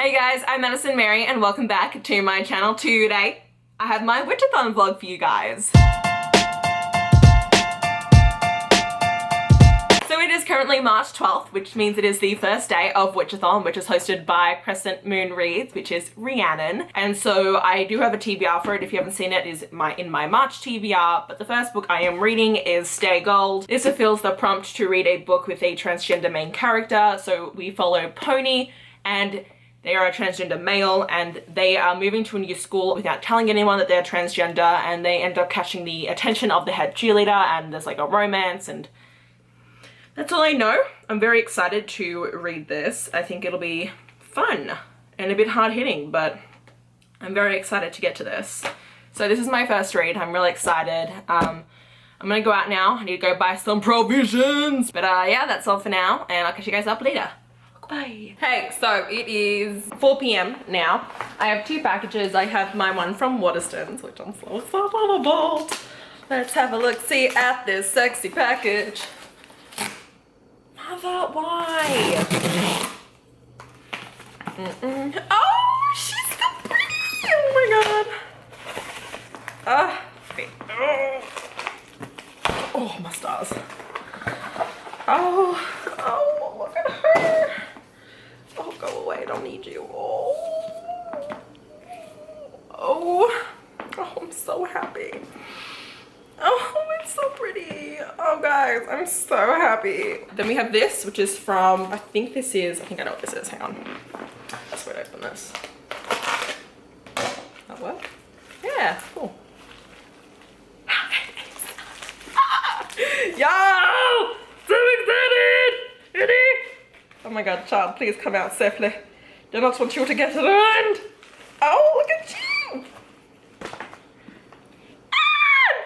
Hey guys, I'm Madison Mary and welcome back to my channel. Today I have my Witchathon vlog for you guys. So it is currently March 12th, which means it is the first day of Witchathon, which is hosted by Crescent Moon Reads, which is Rhiannon. And so I do have a TBR for it. If you haven't seen it, it is in my March TBR. But the first book I am reading is Stay Gold. This fulfills the prompt to read a book with a transgender main character. So we follow Pony, and they are a transgender male, and they are moving to a new school without telling anyone that they're transgender, and they end up catching the attention of the head cheerleader, and there's like a romance, and that's all I know. I'm very excited to read this. I think it'll be fun and a bit hard-hitting, but I'm very excited to get to this. So this is my first read. I'm really excited. I'm gonna go out now. I need to go buy some provisions. But yeah, that's all for now, and I'll catch you guys up later. Bye. Hey, so it is 4 p.m. now. I have two packages. I have my one from Waterstones, which I'm so excited about. Let's have a look-see at this sexy package. Mother, why? Oh, she's so pretty! Oh my god. Oh, my stars. Oh, look at her. Oh, go away, I don't need you. Oh, I'm so happy. Oh, it's so pretty. Oh guys, I'm so happy. Then we have this, which is from, I think I know what this is, hang on. Let's wait, open this. That work? Yeah, cool. Yo! So excited! Oh my god, child, please come out safely. Do not want you to get around. Oh, look at you!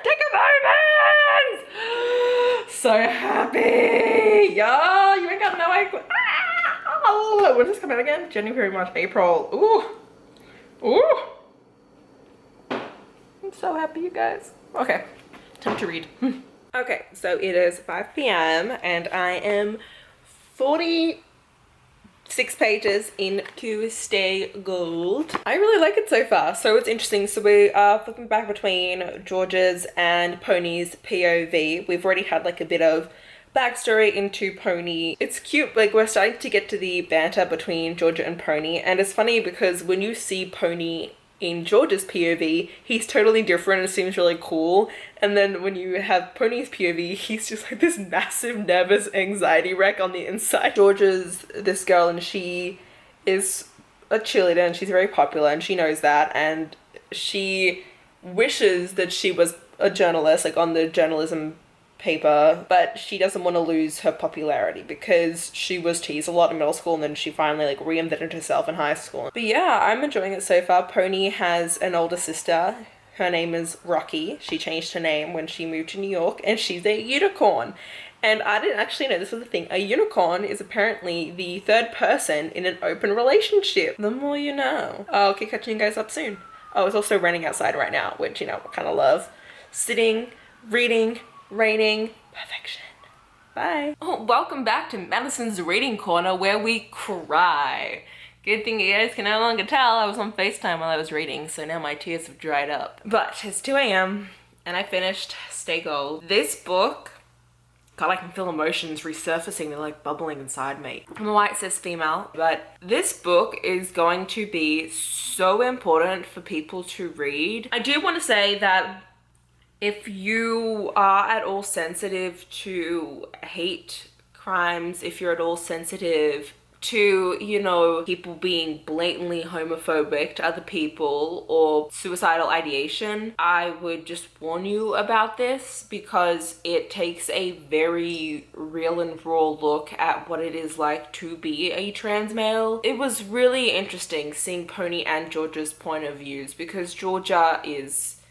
Take a moment! So happy! Yo, you ain't got no idea. Oh, when does this come out again? January, March, April. Ooh. Ooh. I'm so happy, you guys. Okay, time to read. Okay, so it is 5 p.m. and I am 46 pages into Stay Gold. I really like it so far, so it's interesting. So we are flipping back between George's and Pony's POV. We've already had like a bit of backstory into Pony. It's cute, like we're starting to get to the banter between Georgia and Pony, and it's funny because when you see Pony in George's POV, he's totally different and seems really cool. And then when you have Pony's POV, he's just like this massive nervous anxiety wreck on the inside. George's this girl, and she is a cheerleader and she's very popular, and she knows that, and she wishes that she was a journalist, like on the journalism paper, but she doesn't want to lose her popularity because she was teased a lot in middle school, and then she finally like reinvented herself in high school. But yeah, I'm enjoying it so far. Pony has an older sister. Her name is Rocky. She changed her name when she moved to New York, and she's a unicorn. And I didn't actually know this was a thing. A unicorn is apparently the third person in an open relationship. The more you know. I'll keep catching you guys up soon. Oh, it's also raining outside right now, which, you know, I kind of love. Sitting, reading, raining, perfection. Bye. Oh, welcome back to Madison's Reading Corner, where we cry. Good thing you guys can no longer tell I was on FaceTime while I was reading, so now my tears have dried up. But it's 2 a.m. and I finished Stay Gold. This book, God, I can feel emotions resurfacing. They're like bubbling inside me. On the white it says female, but this book is going to be so important for people to read. I do want to say that if you are at all sensitive to hate crimes, if you're at all sensitive to, you know, people being blatantly homophobic to other people or suicidal ideation, I would just warn you about this, because it takes a very real and raw look at what it is like to be a trans male. It was really interesting seeing Pony and Georgia's point of views, because Georgia is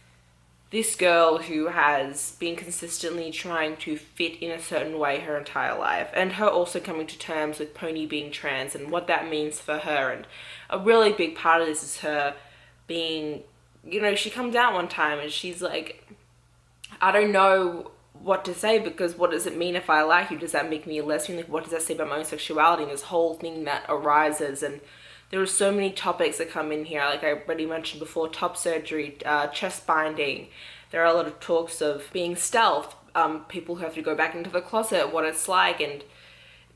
this girl who has been consistently trying to fit in a certain way her entire life, and her also coming to terms with Pony being trans and what that means for her. And a really big part of this is her being, you know, she comes out one time and she's like, I don't know what to say, because what does it mean if I like you? Does that make me a lesbian? Like, what does that say about my own sexuality? And this whole thing that arises, and there were so many topics that come in here. Like I already mentioned before, top surgery, chest binding. There are a lot of talks of being stealth, people who have to go back into the closet, what it's like, and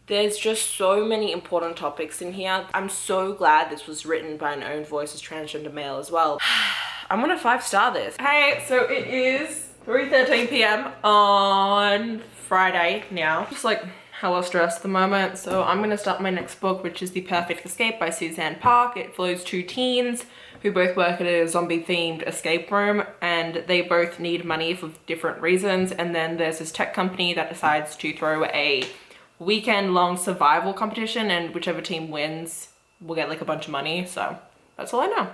there's just so many important topics in here. I'm so glad this was written by an own voice as transgender male as well. I'm gonna 5-star this. Hey, so it is 3:13 p.m. on Friday now. Just like hella stressed at the moment. So I'm gonna start my next book, which is The Perfect Escape by Suzanne Park. It follows two teens who both work at a zombie themed escape room, and they both need money for different reasons. And then there's this tech company that decides to throw a weekend long survival competition, and whichever team wins will get like a bunch of money. So that's all I know.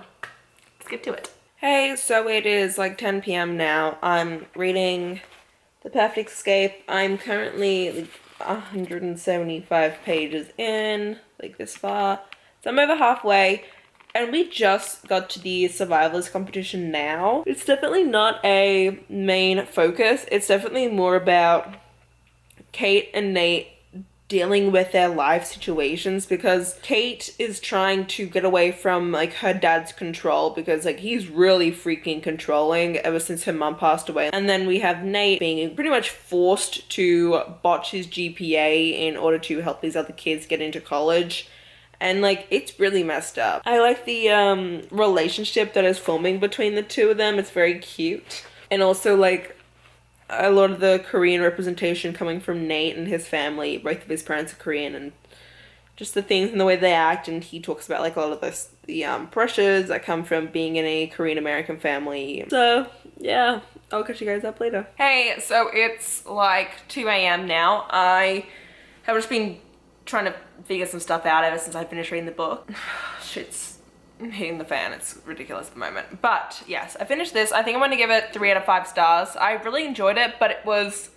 Let's get to it. Hey, so it is like 10 p.m. now. I'm reading The Perfect Escape. I'm currently like 175 pages in, like this far. So I'm over halfway, and we just got to the survivors competition now. It's definitely not a main focus. It's definitely more about Kate and Nate dealing with their life situations, because Kate is trying to get away from like her dad's control, because like he's really freaking controlling ever since her mum passed away. And then we have Nate being pretty much forced to botch his GPA in order to help these other kids get into college. And like it's really messed up. I like the relationship that is forming between the two of them. It's very cute. And also like a lot of the Korean representation coming from Nate and his family. Both of his parents are Korean, and just the things and the way they act. And he talks about like a lot of the pressures that come from being in a Korean American family. So yeah, I'll catch you guys up later. Hey, so it's like 2 a.m. now. I have just been trying to figure some stuff out ever since I finished reading the book. Shit's hitting the fan. It's ridiculous at the moment. But yes, I finished this. I think I'm going to give it 3 out of 5 stars. I really enjoyed it, but it was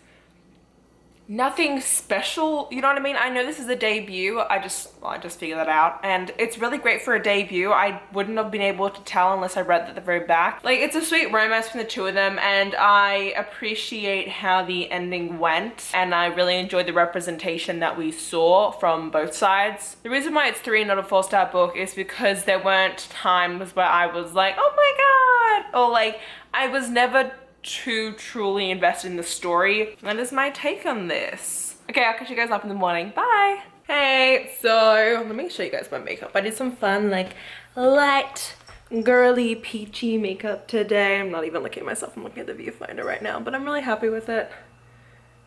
nothing special. You know what I mean? I know this is a debut. I just figured that out. And it's really great for a debut. I wouldn't have been able to tell unless I read at the very back. Like, it's a sweet romance from the two of them, and I appreciate how the ending went. And I really enjoyed the representation that we saw from both sides. The reason why it's 3 and not a 4-star book is because there weren't times where I was like, oh my god, or like I was never too truly invested in the story. That is my take on this. Okay, I'll catch you guys up in the morning. Bye. Hey, so let me show you guys my makeup. I did some fun like light girly peachy makeup today. I'm not even looking at myself. I'm looking at the viewfinder right now, but I'm really happy with it.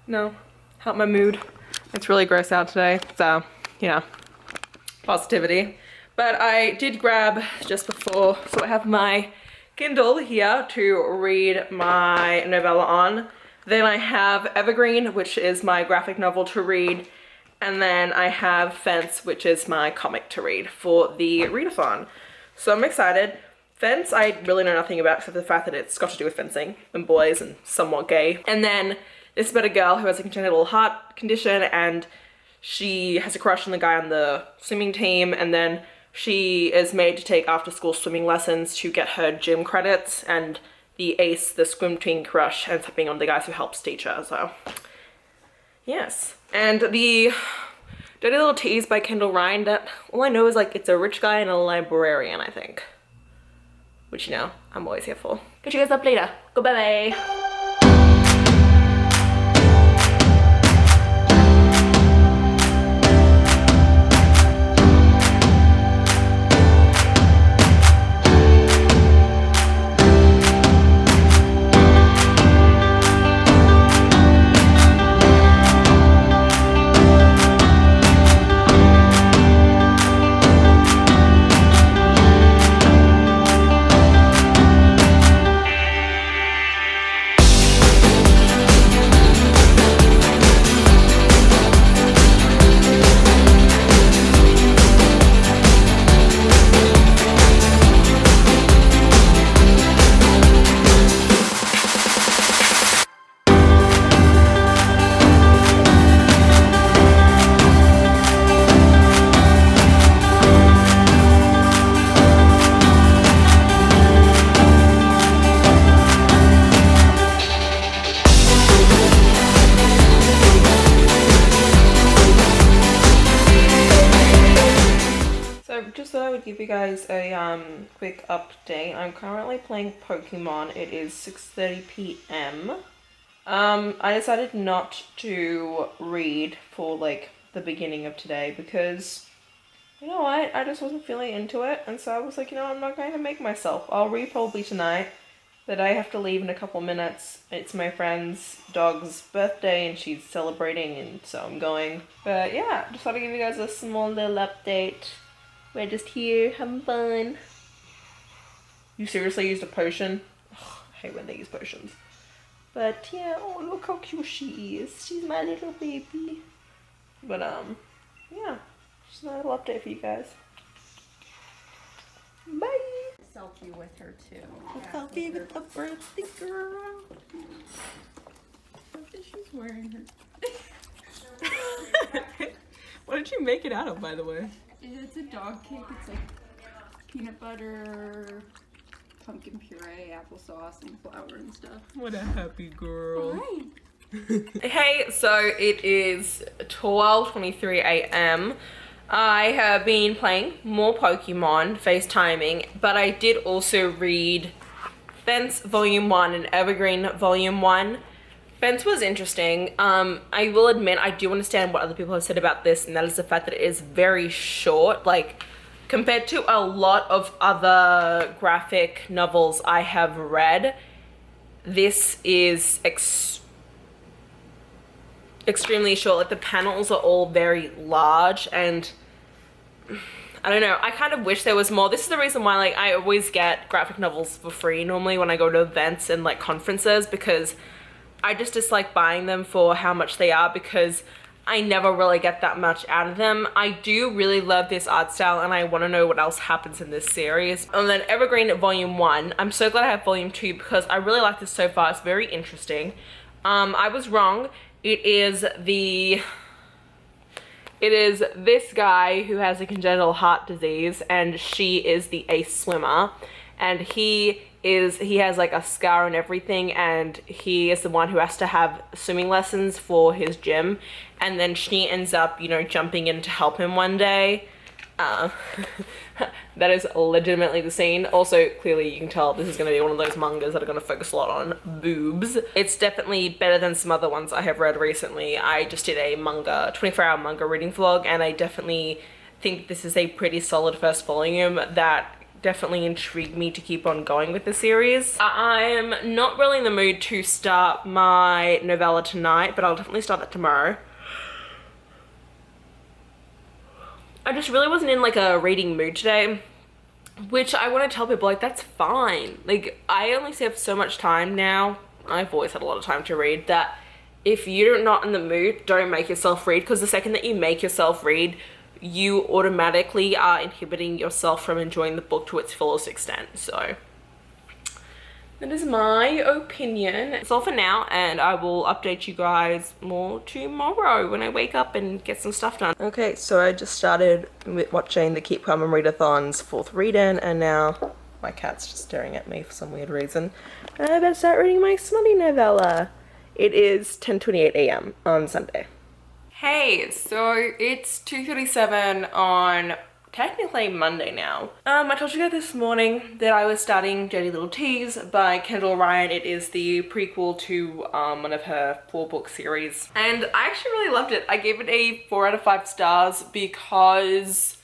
No, help my mood. It's really gross out today, so you know, positivity. But I did grab just before, so I have my Kindle here to read my novella on. Then I have Evergreen, which is my graphic novel to read. And then I have Fence, which is my comic to read for the read-a-thon. So I'm excited. Fence, I really know nothing about except for the fact that it's got to do with fencing and boys and somewhat gay. And then this is about a girl who has a congenital heart condition, and she has a crush on the guy on the swimming team, and then she is made to take after-school swimming lessons to get her gym credits, and the ace, the swim team crush, ends up being one of the guys who helps teach her, so yes. And the dirty little tease by Kendall Ryan, that all I know is like it's a rich guy and a librarian, I think. Which, you know, I'm always here for. Catch you guys up later. Goodbye. guys a quick update. I'm currently playing Pokemon. It is 6:30 p.m. I decided not to read for like the beginning of today because, you know what, I just wasn't feeling into it, and so I was like, you know, I'm not going to make myself. I'll read probably tonight, but I have to leave in a couple minutes. It's my friend's dog's birthday and she's celebrating, and so I'm going. But yeah, just thought I'd give you guys a small little update. We're just here having fun. You seriously used a potion? Ugh, I hate when they use potions. But yeah, oh look how cute she is. She's my little baby. But yeah, just a little update for you guys. Bye! Selfie with her too. A selfie with the birthday girl. Look that she's wearing her. What did you make it out of, by the way? It's a dog cake. It's like peanut butter, pumpkin puree, applesauce, and flour and stuff. What a happy girl. Right. Hey, so it is 12:23 a.m. I have been playing more Pokemon, FaceTiming, but I did also read Fence Volume 1 and Evergreen Volume 1. Fence was interesting. I will admit I do understand what other people have said about this, and that is the fact that it is very short. Like, compared to a lot of other graphic novels I have read, this is extremely short. Like, the panels are all very large, and I don't know, I kind of wish there was more. This is the reason why, like, I always get graphic novels for free normally when I go to events and like conferences, because I just dislike buying them for how much they are, because I never really get that much out of them. I do really love this art style, and I want to know what else happens in this series. And then Evergreen Volume 1, I'm so glad I have Volume 2 because I really like this so far. It's very interesting. I was wrong. It is this guy who has a congenital heart disease, and she is the ace swimmer, and he has like a scar and everything, and he is the one who has to have swimming lessons for his gym, and then she ends up, you know, jumping in to help him one day. That is legitimately the scene. Also, clearly you can tell this is going to be one of those mangas that are going to focus a lot on boobs. It's definitely better than some other ones I have read recently. I just did a 24-hour manga reading vlog, and I definitely think this is a pretty solid first volume that definitely intrigued me to keep on going with the series. I'm not really in the mood to start my novella tonight, but I'll definitely start that tomorrow. I just really wasn't in like a reading mood today, which I want to tell people, like, that's fine. Like, I only have so much time now. I've always had a lot of time to read, that if you're not in the mood, don't make yourself read, because the second that you make yourself read, you automatically are inhibiting yourself from enjoying the book to its fullest extent. So that is my opinion. That's all for now, and I will update you guys more tomorrow when I wake up and get some stuff done. Okay, so I just started watching the Keep Calm and Read-a-thon's 4th read-in, and now my cat's just staring at me for some weird reason. And I better start reading my smutty novella. It is 10:28 a.m. on Sunday. Hey, so it's 2:37 on technically Monday now. I told you guys this morning that I was starting Dirty Little Teas by Kendall Ryan. It is the prequel to one of her 4-book series, and I actually really loved it. I gave it a 4 out of 5 stars because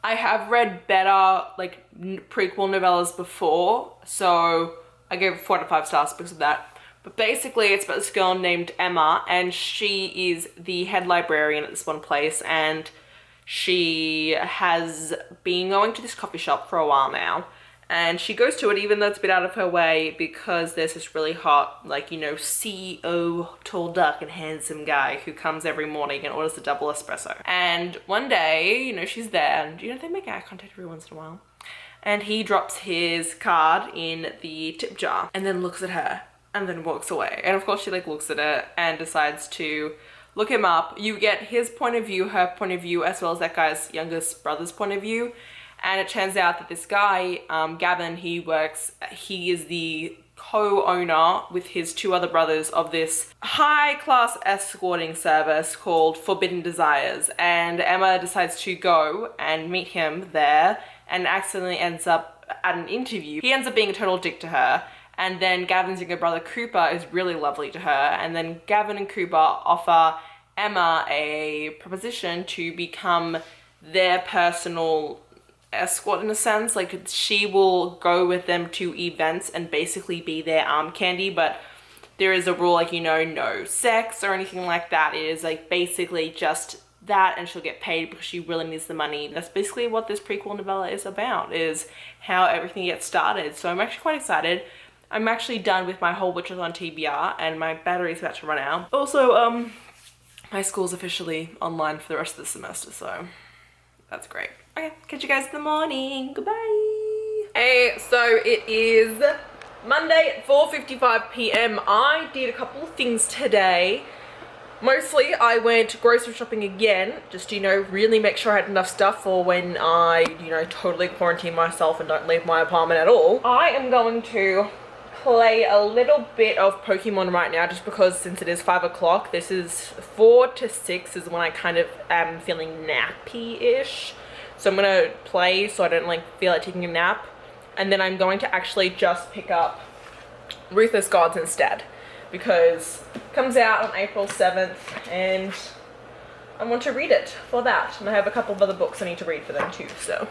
I have read better like prequel novellas before, so I gave it 4 out of 5 stars because of that. But basically it's about this girl named Emma, and she is the head librarian at this one place, and she has been going to this coffee shop for a while now, and she goes to it even though it's a bit out of her way, because there's this really hot, like, you know, CEO, tall, dark and handsome guy who comes every morning and orders a double espresso. And one day, you know, she's there, and, you know, they make eye contact every once in a while, and he drops his card in the tip jar and then looks at her and then walks away. And of course she like looks at it and decides to look him up. You get his point of view, her point of view, as well as that guy's youngest brother's point of view. And it turns out that this guy, Gavin, he is the co-owner with his 2 other brothers of this high-class escorting service called Forbidden Desires. And Emma decides to go and meet him there and accidentally ends up at an interview. He ends up being a total dick to her. And then Gavin's younger brother Cooper is really lovely to her. And then Gavin and Cooper offer Emma a proposition to become their personal escort in a sense. Like, she will go with them to events and basically be their arm candy, but there is a rule, like, you know, no sex or anything like that. It is like basically just that, and she'll get paid because she really needs the money. That's basically what this prequel novella is about, is how everything gets started. So I'm actually quite excited. I'm actually done with my whole Witchathon TBR and my battery's about to run out. Also, my school's officially online for the rest of the semester, so that's great. Okay, catch you guys in the morning. Goodbye. Hey, so it is Monday at 4:55 p.m. I did a couple of things today. Mostly I went grocery shopping again, just to, you know, really make sure I had enough stuff for when I, you know, totally quarantine myself and don't leave my apartment at all. I am going to play a little bit of Pokemon right now, just because since it is 5 o'clock, this is 4 to 6 is when I kind of am feeling nappy-ish. So I'm gonna play so I don't like feel like taking a nap. And then I'm going to actually just pick up Ruthless Gods instead, because it comes out on April 7th and I want to read it for that. And I have a couple of other books I need to read for them too. So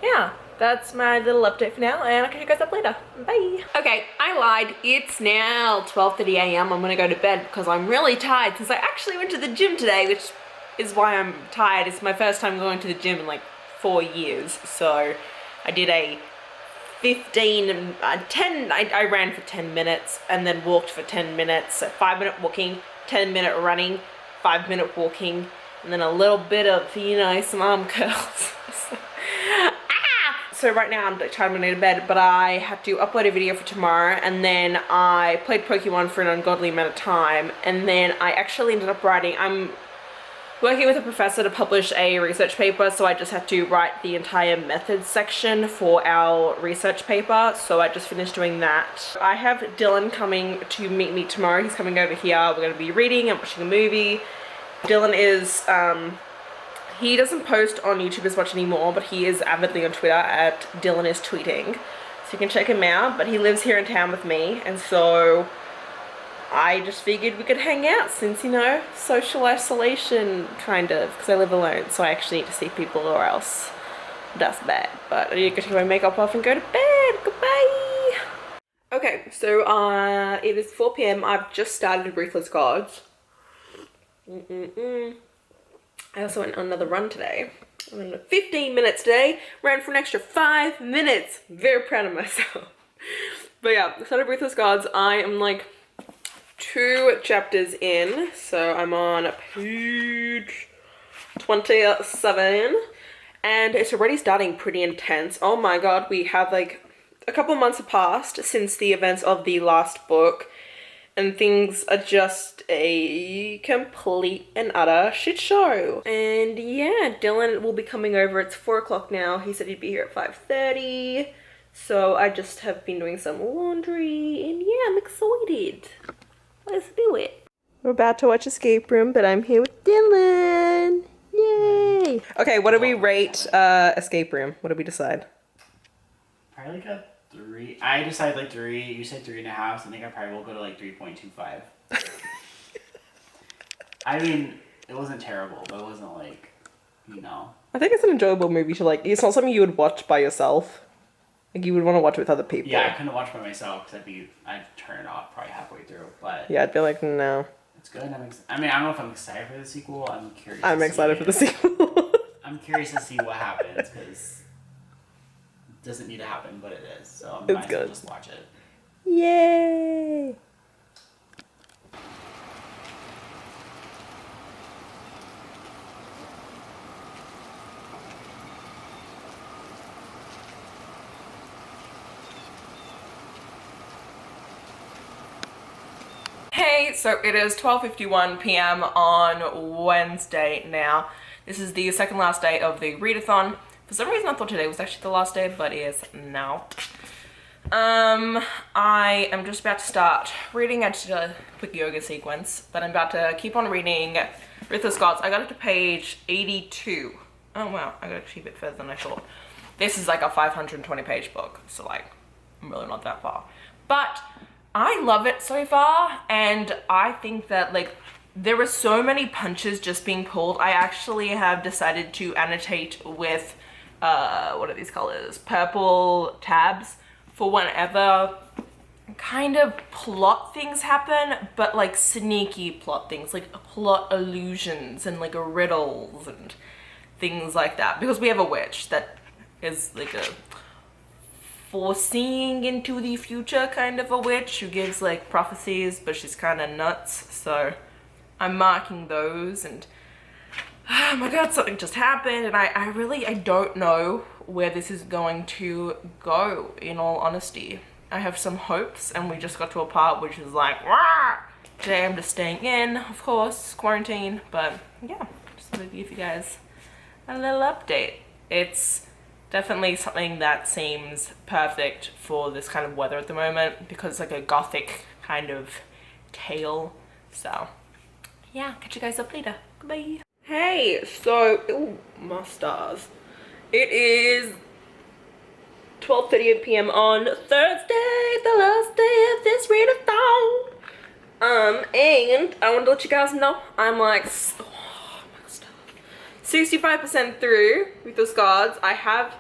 yeah, that's my little update for now, and I'll catch you guys up later. Bye. Okay, I lied. It's now 12:30 a.m. I'm gonna go to bed because I'm really tired since I actually went to the gym today, which is why I'm tired. It's my first time going to the gym in like 4 years. So I did a 10, I ran for 10 minutes and then walked for 10 minutes. So 5-minute walking, 10-minute running, 5-minute walking, and then a little bit of, you know, some arm curls. So right now I'm trying to go to bed, but I have to upload a video for tomorrow, and then I played Pokemon for an ungodly amount of time, and then I actually ended up writing, I'm working with a professor to publish a research paper, so I just had to write the entire methods section for our research paper, so I just finished doing that. I have Dylan coming to meet me tomorrow. He's coming over here. We're going to be reading and watching a movie. Dylan is, he doesn't post on YouTube as much anymore, but he is avidly on Twitter at Dylan is tweeting, so you can check him out. But he lives here in town with me, and so I just figured we could hang out since, you know, social isolation, kind of, because I live alone, so I actually need to see people or else that's bad. But I need to go take my makeup off and go to bed. Goodbye. Okay, so it is 4 p.m. I've just started Ruthless Gods. I also went on another run today. I went 15 minutes today, ran for an extra 5 minutes. Very proud of myself. But yeah, I started Ruthless Gods. I am like 2 chapters in, so I'm on page 27, and it's already starting pretty intense. Oh my god, we have like a couple months have passed since the events of the last book, and things are just a complete and utter shit show. And yeah, Dylan will be coming over. It's 4 o'clock now. He said he'd be here at 5:30, so I just have been doing some laundry, and yeah, I'm excited. Let's do it. We're about to watch Escape Room, but I'm here with Dylan. Yay! Okay, what do we rate Escape Room? What did we decide? Probably like a 3. I decided like 3. You said 3.5, so I think I probably will go to like 3.25. I mean, it wasn't terrible, but it wasn't like, you know. I think it's an enjoyable movie to like. It's not something you would watch by yourself. Like, you would want to watch it with other people. Yeah, I couldn't watch by myself because I'd turn it off probably halfway through. But yeah, I'd be like, no. It's good. I mean, I don't know if I'm excited for the sequel. I'm curious. I'm excited for the sequel. I'm curious to see what happens because it doesn't need to happen, but it is. So I might as well just watch it. Yay! Hey, so it is 12:51 p.m. on Wednesday now. This is the second last day of the read-a-thon. For some reason I thought today was actually the last day, but it is now. I am just about to start reading. I just did a quick yoga sequence, but I'm about to keep on reading Ruthless Gods. I got it to page 82. Oh wow, I got actually a bit further than I thought. This is like a 520 page book, so like I'm really not that far. But I love it so far, and I think that like there are so many punches just being pulled. I actually have decided to annotate with what are these colors? Purple tabs for whenever kind of plot things happen, but like sneaky plot things, like plot illusions and like riddles and things like that, because we have a witch that is like a foreseeing into the future kind of a witch who gives like prophecies, but she's kind of nuts. So I'm marking those, and oh my god, something just happened, and I really don't know where this is going to go, in all honesty. I have some hopes, and we just got to a part which is like, wah! Today I'm just staying in, of course, quarantine, but yeah, just wanted to give you guys a little update. It's definitely something that seems perfect for this kind of weather at the moment, because it's like a gothic kind of tale. So yeah, catch you guys up later. Goodbye. Hey, so, ooh, my stars. It is 12:38 p.m. on Thursday, the last day of this read-a-thon. And I want to let you guys know I'm like 65% through with the cards. I have,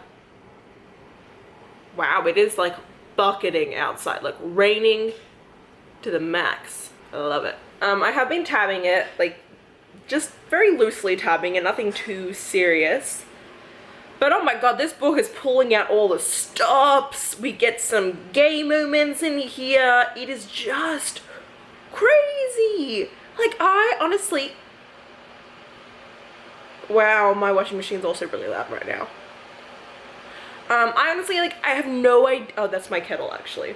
wow, it is like bucketing outside, like raining to the max. I love it. I have been tabbing it, like just very loosely tabbing it, nothing too serious. But oh my god, this book is pulling out all the stops. We get some gay moments in here. It is just crazy. Like, I honestly, wow, my washing machine's also really loud right now. I honestly, like, I have no idea. Oh, that's my kettle, actually.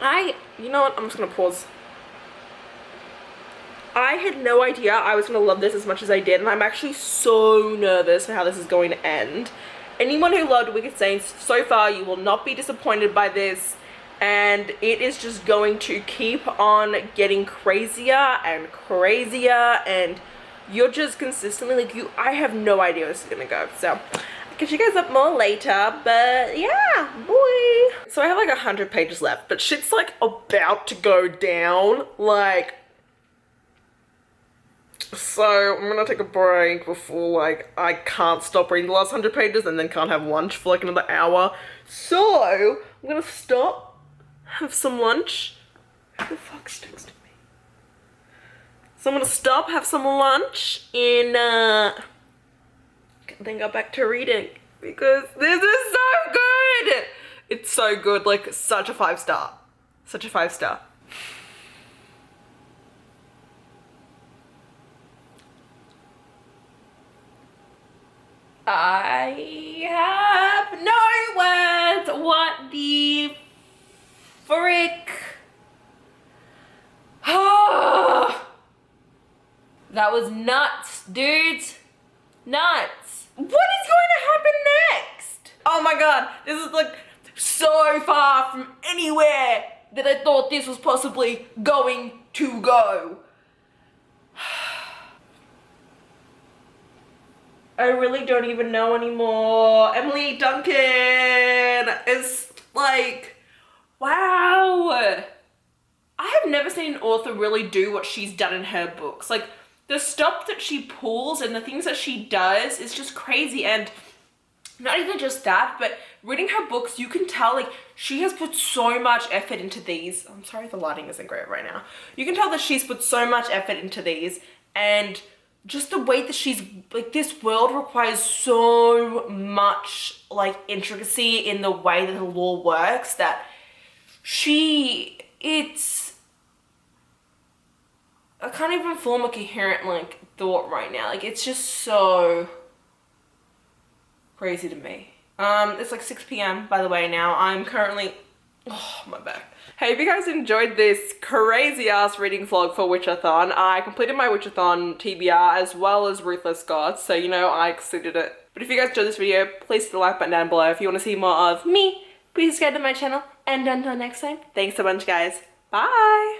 You know what, I'm just gonna pause. I had no idea I was gonna love this as much as I did, and I'm actually so nervous for how this is going to end. Anyone who loved Wicked Saints so far, you will not be disappointed by this, and it is just going to keep on getting crazier and crazier, and you're just consistently like, I have no idea where this is gonna go. So I'll catch you guys up more later, but yeah, boy. So I have like 100 pages left, but shit's like about to go down, like. So I'm gonna take a break before like I can't stop reading the last 100 pages and then can't have lunch for like another hour. So I'm gonna stop, have some lunch. Who the fuck's texting me? So I'm gonna stop, have some lunch, and then go back to reading, because this is so good. It's so good, like such a 5-star. Such a 5-star. I have no words. What the frick? That was nuts, dudes. Nuts. What is going to happen next? Oh my god, this is like so far from anywhere that I thought this was possibly going to go. I really don't even know anymore. Emily Duncan is like, wow. I have never seen an author really do what she's done in her books. Like, the stuff that she pulls and the things that she does is just crazy. And not even just that, but reading her books, you can tell, like, she has put so much effort into these. I'm sorry, the lighting isn't great right now. You can tell that she's put so much effort into these, and just the way that she's, like, this world requires so much, like, intricacy in the way that the lore works that I can't even form a coherent, like, thought right now. Like, it's just so crazy to me. It's like 6 p.m. by the way now. I'm currently, oh, my back. Hey, if you guys enjoyed this crazy ass reading vlog for Witchathon, I completed my Witchathon TBR as well as Ruthless Gods, so you know I exceeded it. But if you guys enjoyed this video, please hit the like button down below. If you want to see more of me, please subscribe to my channel, and until next time, thanks so much guys. Bye!